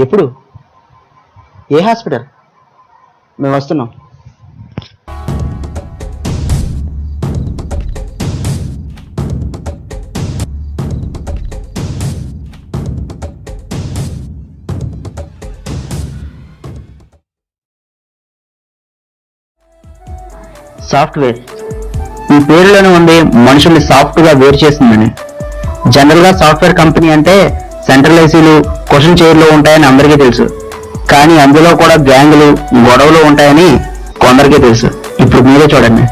ఎప్పుడు? ఏ హాస్పిటల్? మేము వస్తున్నాం. సాఫ్ట్వేర్ ఈ పేరులోనే ఉండి మనుషుల్ని సాఫ్ట్గా వేరు చేస్తుందని. జనరల్గా సాఫ్ట్వేర్ కంపెనీ అంటే సెంట్రల్ ఏసీలు క్వశ్చన్ చైర్లో ఉంటాయని అందరికీ తెలుసు. కానీ అందులో కూడా గ్యాంగులు గొడవలు ఉంటాయని కొందరికీ తెలుసు. ఇప్పుడు మీరే చూడండి.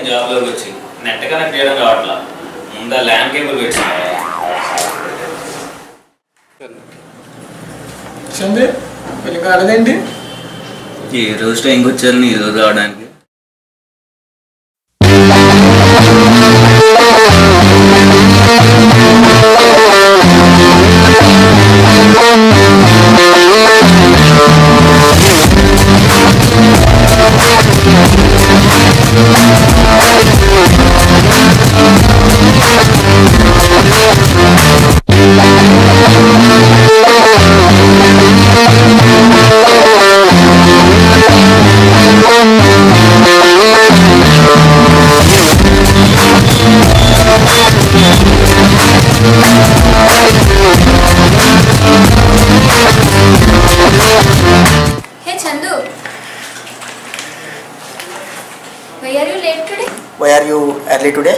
జాబ్లోకి వచ్చి నెట్ కనెక్ట్ చేయడం కావట్లా. ముందు ల్యాండ్ కేబుల్ పెట్టింది. కాలేదండి ఏ రోజు టైంకి వచ్చారు ఈ రోజు రావడానికి? Why are you early today?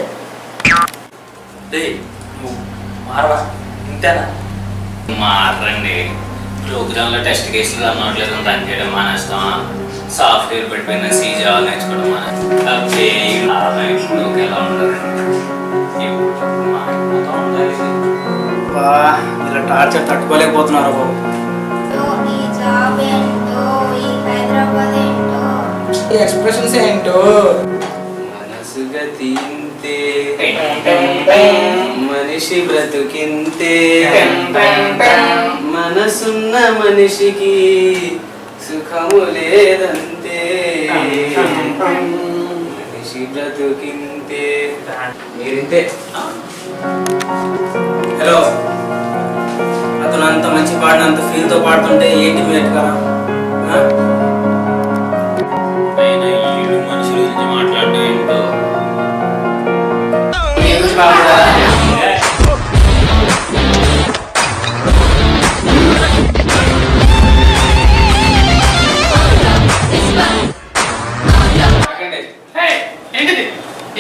మారండి. ప్రోగ్రాంలో టెస్ట్ కేసులు అన్నట్లేదు రన్ చేయడం మానేస్తాం. సాఫ్ట్వేర్ పెట్టిపోయిన సీజాలు నేర్చుకోవడం మానేస్తాం. ఎలా ఉండదు ఇలా టార్చర్ తట్టుకోలేకపోతున్నారు బాబు. ఎక్స్ప్రెషన్స్ ఏంటో మనసుగా తింటే మనిషి బ్రతుకింతే, మనసున్న మనిషికి సుఖము లేదంతే, మనిషి బ్రతుకింతే మీరింతే. హలో, అతను అంత మంచి పాడిన అంత ఫీల్తో పాడుతుంటే ఏంటి మీరు ఎట్టుకరా? మనుషుల గురించి మాట్లాడటం ఏంటో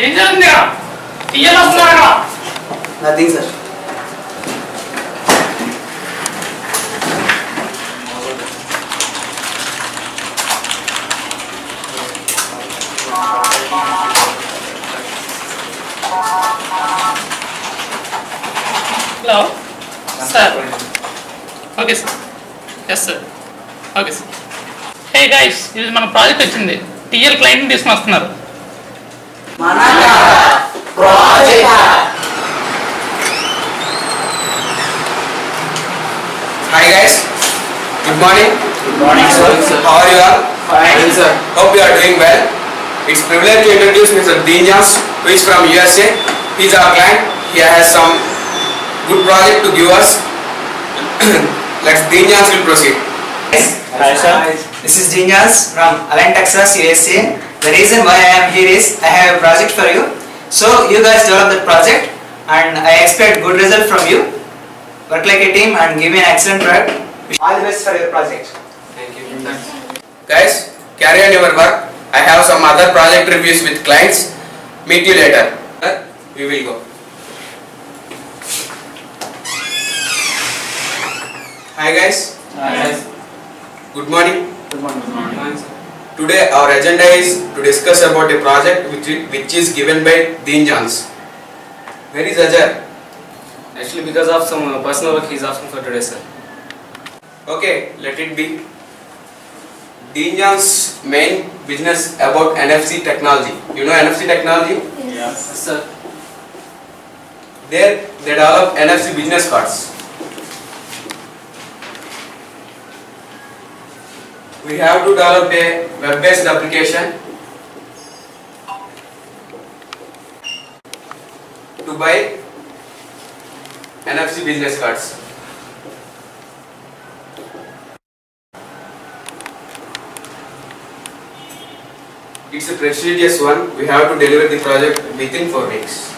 ఏం జరుగుతుంది? Nothing sir. Hello, sir. Okay, sir. Yes, sir. Okay, sir. Hey guys, ఇది మన ప్రాజెక్ట్ వచ్చింది. టీఎల్ క్లయింట్ తీసుకుని వస్తున్నారు. Hi guys. Good morning. Good morning, sir. How are you all? Fine, sir. Hope you are doing well. It's privilege to introduce Mr. Dinyas, who is from USA. He is our client. he has some good project to give us. Let's Dinjans will proceed. Hi sir, this is Genius from Allen, Texas, USA. The reason why I am here is I have a project for you. So you guys develop that project and I expect good result from you. Work like a team and give me an excellent product. All the best for your project. Thank you. Guys, carry on your work. I have some other project reviews with clients. Meet you later. We will go. Hi guys. Good morning. Good morning. Today our agenda is to discuss about a project which is given by Dinjans. Where is Ajay? Actually, because of some personal work, he is asking for today, sir. Okay, let it be. Dinjans' main business about NFC technology. You know NFC technology? Yes, sir. There they develop NFC business cards. We have to develop a web-based application to buy NFC business cards. It's a prestigious one. We have to deliver the project within 4 weeks.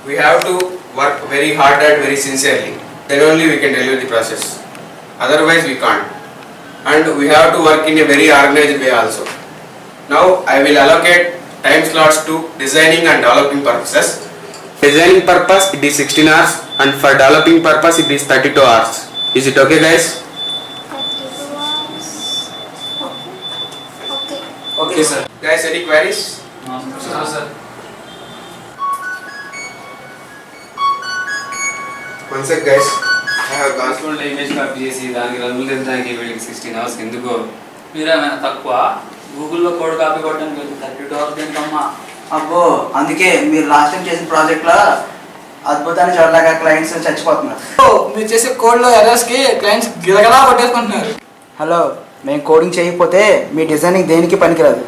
We have to work very hard and very sincerely. Then only we can deliver the process. Otherwise we can't. And we have to work in a very organized way also. Now I will allocate time slots to designing and developing purposes. Designing purpose it is 16 hours and for developing purpose it is 32 hours. Is it okay guys? 32 hours. Okay. Okay, sir. Guys, any queries? No, sir. One sec guys. I have gone. Passport image copy చేసి దానికి రంగులు దిద్దడానికి వీళ్ళకి 16 hours ఎందుకో మీరేమైనా తక్కువ గూగుల్లో code copy కొట్టడానికి వెళ్ళి 32 అవర్స్ దేనికమ్మా? అబ్బో అందుకే మీరు లాస్ట్ టైం చేసిన ప్రాజెక్ట్ లో అద్భుతాన్ని చూడలేక క్లయింట్స్ చచ్చిపోతున్నారు. మీరు చేసే కోడ్లో ఎర్రర్స్ కి క్లయింట్స్ గిరగలా కొట్టేసుకుంటున్నారు. హలో, మేము కోడింగ్ చేయకపోతే మీ డిజైనింగ్ దేనికి పనికిరాదు.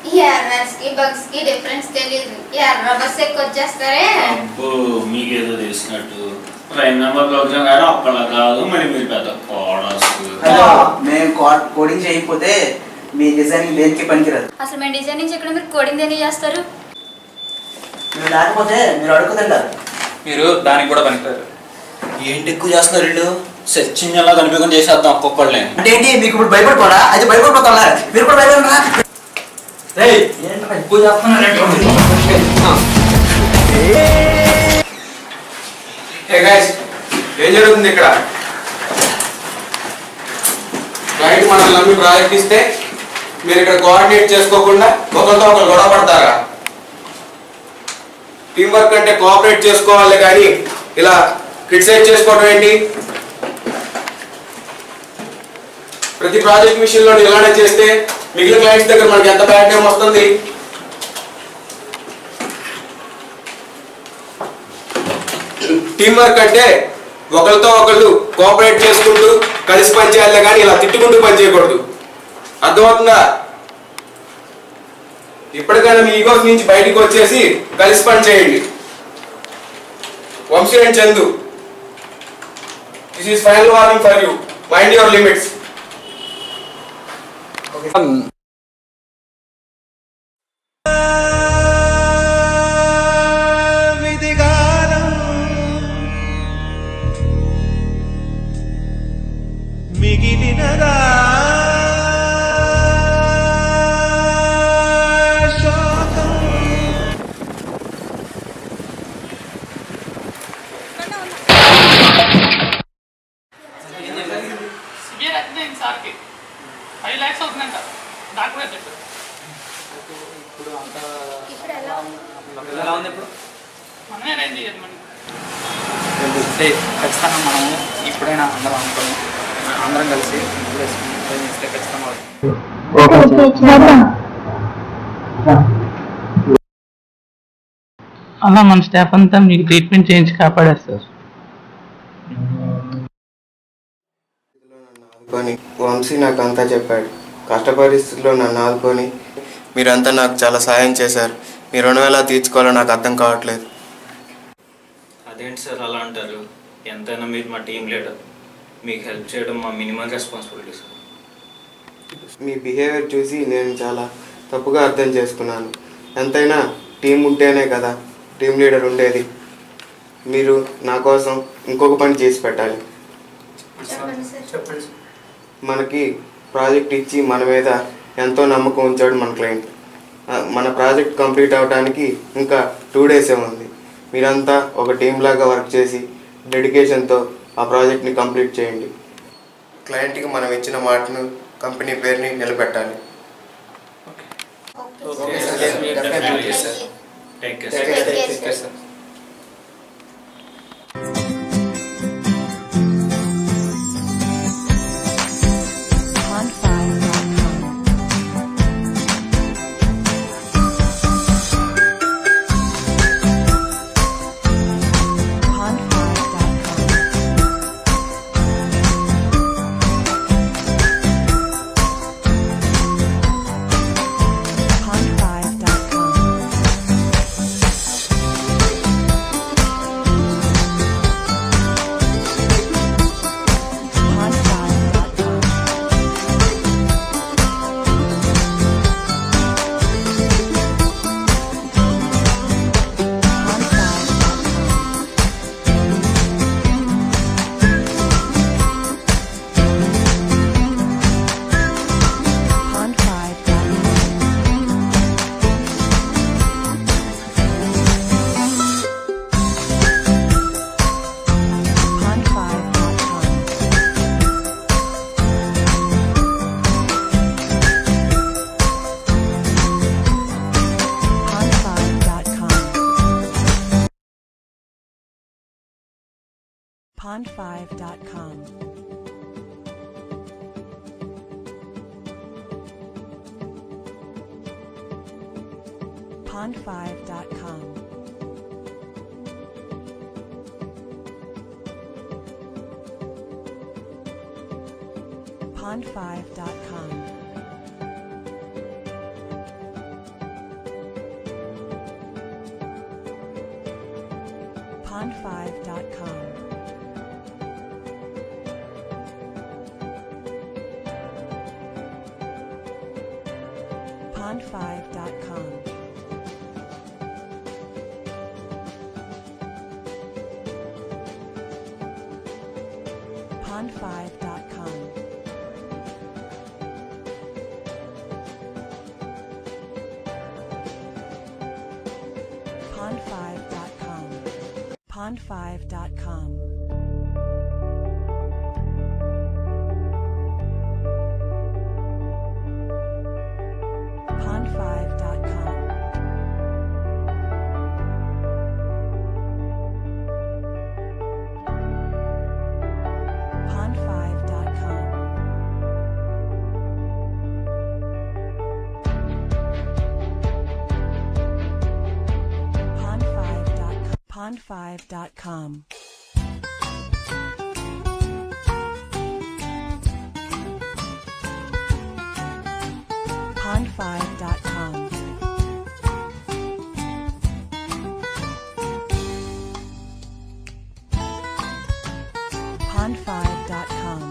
ఈ ఎర్రర్స్ కి బగ్స్ కి డిఫరెన్స్ తెలియదు. ఎర్ర బస్ ఎక్కొచ్చేస్తారే. అబ్బో మీకేదో తెలిసినట్టు ప్రైమ్ నెంబర్ ప్రోగ్రామ్ కానీ అప్పలా కాదు మరి మీరు పెద్ద కోడస్. హలో, మేము కోడింగ్ చేయకపోతే మీ డిజైనింగ్ దేనికి పనికిరాదు. అసలు మేము డిజైనింగ్ చేయకుండా మీరు కోడింగ్ దేనికి చేస్తారు? మీరు లేకపోతే మీరు అడుగుతుంటారు. మీరు దానికి కూడా పనికిరారు. ఏంటి ఎక్కువ చేస్తున్నారు వీళ్ళు? సెర్చ్ ఇంజిన్ లా కనిపించకుండా చేసేద్దాం ఒక్కొక్కళ్ళని. అంటే ఏంటి మీకు ఇప్పుడు భయపడిపోరా? అయితే భయపడిపోతారా? మీరు కూడా భయపడరా? ఎక్కువ చేస్తున్నారు. Hey guys, ఏం జరుగుతుంది ఇక్కడ? క్లయింట్ మనల్ని నమ్మి ప్రాజెక్ట్ ఇస్తే మీరు ఇక్కడ కోఆర్డినేట్ చేసుకోకుండా ఒకరితో ఒకరు గొడవ పడతారా? టీం వర్క్ అంటే కోఆపరేట్ చేసుకోవాలి కానీ ఇలా క్రిటిసైజ్ చేసుకోవడం ఏంటి? ప్రతి ప్రాజెక్ట్ విషయంలో ఇలానే చేస్తే మిగిలిన క్లయింట్స్ దగ్గర మనకి ఎంత బ్యాడ్ నేమ్ వస్తుంది? టీం వర్క్ అంటే ఒకరితో ఒకళ్ళు కోఆపరేట్ చేసుకుంటూ కలిసి పనిచేయాలి కానీ ఇలా తిట్టుకుంటూ పనిచేయకూడదు. అర్థమవుతుందా? ఇప్పటికైనా మీ ఈగోస్ నుంచి బయటికి వచ్చేసి కలిసి పని చేయండి. Vamshi and Chandu, this is final warning for you. Mind your limits. మిగిలినదా సివియర్ యాక్సిడెంట్ సార్కి 5 lakhs అవుతుందంట. డాక్యుమెంట్ ఇప్పుడు ఎలా ఉంది? ఎలా ఉంది ఇప్పుడు? మనమే అరేంజ్ చేయాలి. మనం ఖచ్చితంగా మనము ఇప్పుడైనా అందరం కలిసి ఇస్తే ఖచ్చితంగా అలా మన స్టాఫ్ అంతా మీకు ట్రీట్మెంట్ చేయించి కాపాడారు సార్. వంశీ నాకు అంతా చెప్పాడు. కష్ట పరిస్థితుల్లో నన్ను ఆదుకొని మీరంతా నాకు చాలా సాయం చేశారు. మీ రుణం ఎలా తీర్చుకోవాలో నాకు అర్థం కావట్లేదు. అదేంటి సార్ అలా అంటారు? ఎంతైనా మీరు మా టీం లీడర్, మీకు హెల్ప్ చేయడం మా మినిమం రెస్పాన్సిబిలిటీ సార్. మీ బిహేవియర్ చూసి నేను చాలా తప్పుగా అర్థం చేసుకున్నాను. ఎంతైనా టీం ఉంటేనే కదా టీం లీడర్ ఉండేది. మీరు నా కోసం ఇంకొక పని చేసి పెట్టాలి. చెప్పండి. మనకి ప్రాజెక్ట్ ఇచ్చి మన మీద ఎంతో నమ్మకం ఉంచాడు మన క్లయింట్. మన ప్రాజెక్ట్ కంప్లీట్ అవ్వడానికి ఇంకా 2 డేసే ఉంది. మీరంతా ఒక టీం లాగా వర్క్ చేసి డెడికేషన్తో ఆ ప్రాజెక్ట్ని కంప్లీట్ చేయండి. క్లయింట్కి మనం ఇచ్చిన మాటను, కంపెనీ పేరుని నిలబెట్టాలి. Take care sir. Pond5.com. Pond5.com. Pond5.com. Pond5.com. Pond5.com. Pond5.com. Pond5.com. Pond5.com. Pond5.com. Pond5.com. Pond5.com. Pond5.com. Pond5.com.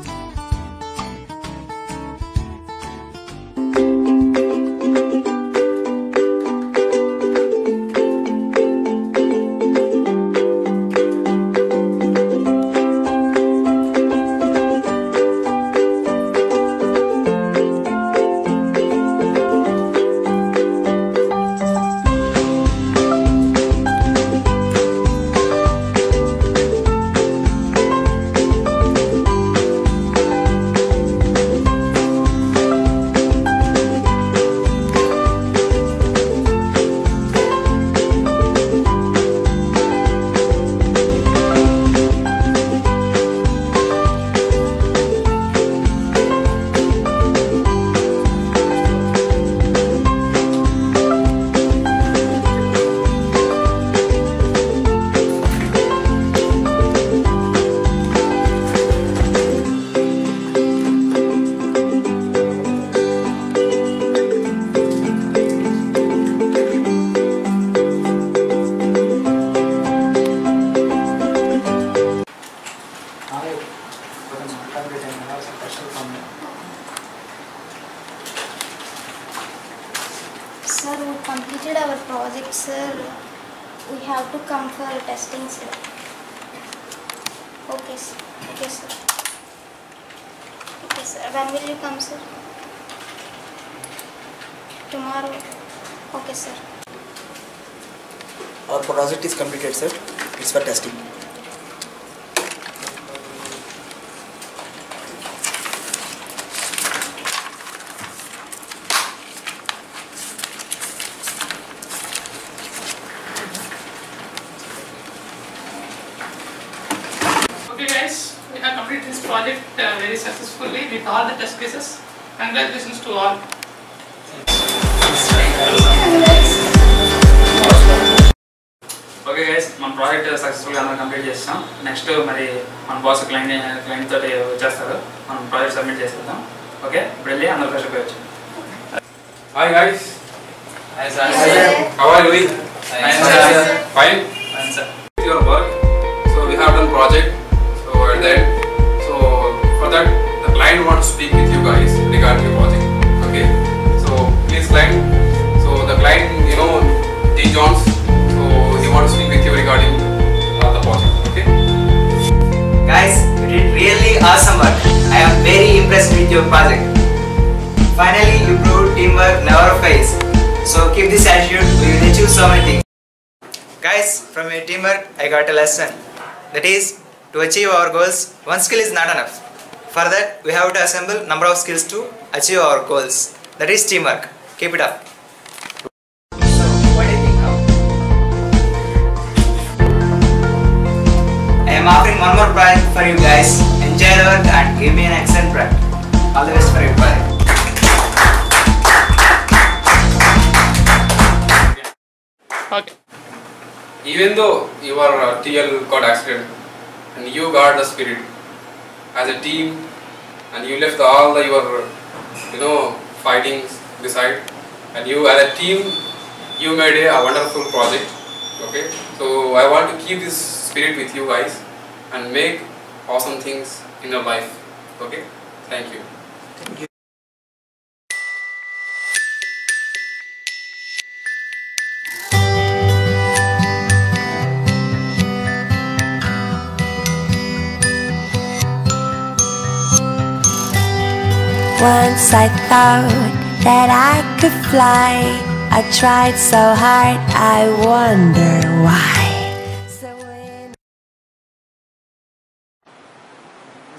everything. I have some question from you. Sir, we completed our project, sir. We have to come for testing, sir. Okay, sir. Okay, sir. Okay, sir. When will you come, sir? Tomorrow. Okay, sir. Our project is completed, sir. It's for testing. Okay guys, we have completed this project very successfully with all the test cases. Congratulations to all. Okay guys మన project సక్సెస్ఫుల్గా అందరం complete చేస్తాం. Next మరి మన boss client తోటి వచ్చేస్తారు. మనం project submit చేసేద్దాం. ఓకే ఇప్పుడు వెళ్ళి అందరూ ఫ్రెష్ అప్ అయ్యొచ్చు. Hi guys. Hi sir. How are you doing? Fine sir. Fine. Fine sir. Your work. So we have done project. So at the end. So for that the client wants to speak with you guys regarding the project. Okay. So please client. So the client, you know, D. Johns. So he wants to speak with you regarding the project. Okay. Guys, you did really awesome work. I am very impressed with your project. Finally, you proved teamwork never fails. So keep this attitude, we will achieve so many things. Guys, from your teamwork, I got a lesson. That is, to achieve our goals, one skill is not enough. For that, we have to assemble number of skills to achieve our goals. That is teamwork. Keep it up. So, what do you think now? I am offering one more project for you guys. Enjoy the work and give me an excellent project. All the best for your project. Okay. Even though your TL got accident and you got the spirit as a team and you left all the your fightings beside and you as a team you made a wonderful project. Okay, so I want to keep this spirit with you guys and make awesome things in your life. Okay, thank you. Thank you. Once I thought that I could fly. I tried so hard, I wonder why.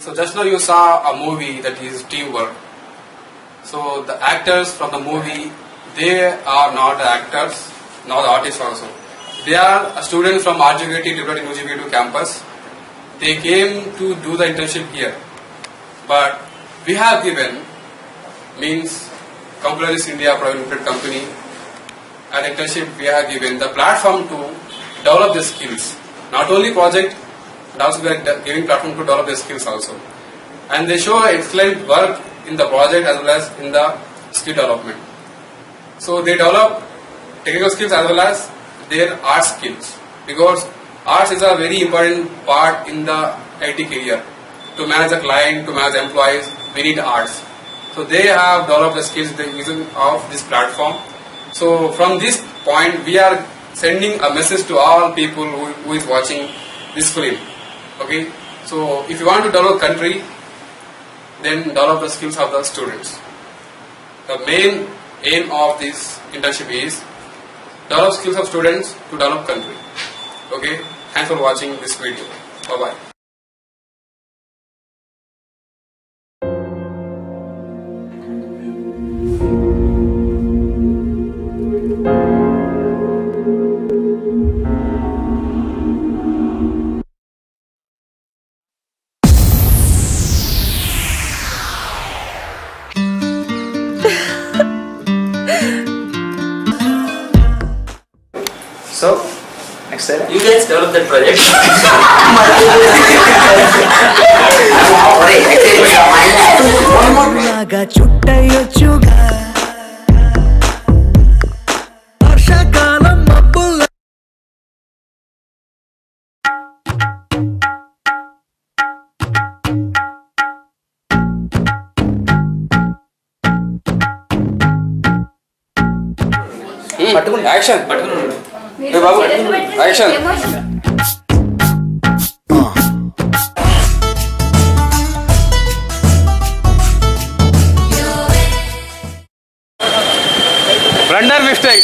So just now you saw a movie that is teamwork. So the actors from the movie, they are not the actors, not the artists also. They are students from RGVT Development UGB2 campus. They came to do the internship here. But we have given, means Computeris India Private Limited Company, an internship we have given the platform to develop the skills. Not only project, but also we are giving platform to develop their skills also. And they show excellent work in the project as well as in the skill development. So they develop technical skills as well as their art skills, because arts is a very important part in the IT career. To manage a client, to manage employees, we need arts. So they have developed the skills with the use of this platform. So from this point, we are sending a message to all people who is watching this film. Okay, so if you want to develop country, then develop the skills of the students. The main aim of this internship is develop skills of students to develop country. Okay, thanks for watching this video. Bye bye. So, next slide. You guys develop that project. లాగా చుట్టయొచ్చుగా వర్షాకాలం మబ్బుల పట్టుకుని action ఏ బాబు action blunder mistake